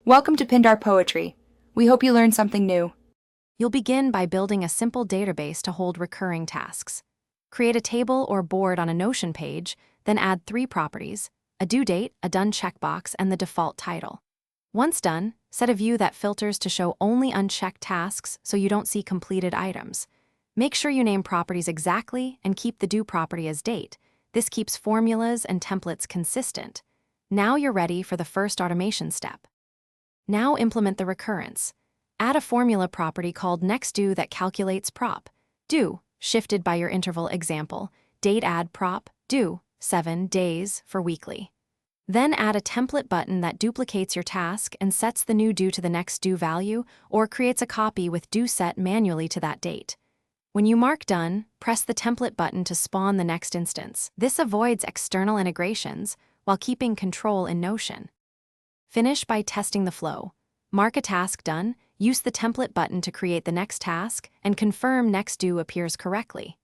Welcome to Pindar Poetry. We hope you learned something new. You'll begin by building a simple database to hold recurring tasks. Create a table or board on a Notion page, then add 3 properties: a due date, a done checkbox, and the default title. Once done, set a view that filters to show only unchecked tasks so you don't see completed items. Make sure you name properties exactly and keep the due property as date. This keeps formulas and templates consistent. Now you're ready for the first automation step. Now implement the recurrence. Add a formula property called nextDue that calculates prop due, shifted by your interval example, date add prop due, 7 days for weekly. Then add a template button that duplicates your task and sets the new due to the next due value or creates a copy with due set manually to that date. When you mark done, press the template button to spawn the next instance. This avoids external integrations while keeping control in Notion. Finish by testing the flow. Mark a task done, use the template button to create the next task, and confirm next due appears correctly.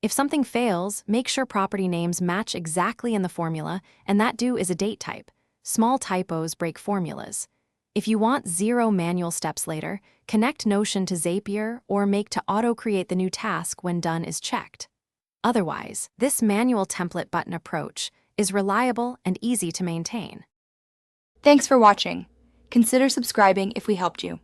If something fails, make sure property names match exactly in the formula and that due is a date type. Small typos break formulas. If you want 0 manual steps later, connect Notion to Zapier or make to auto-create the new task when done is checked. Otherwise, this manual template button approach is reliable and easy to maintain. Thanks for watching. Consider subscribing if we helped you.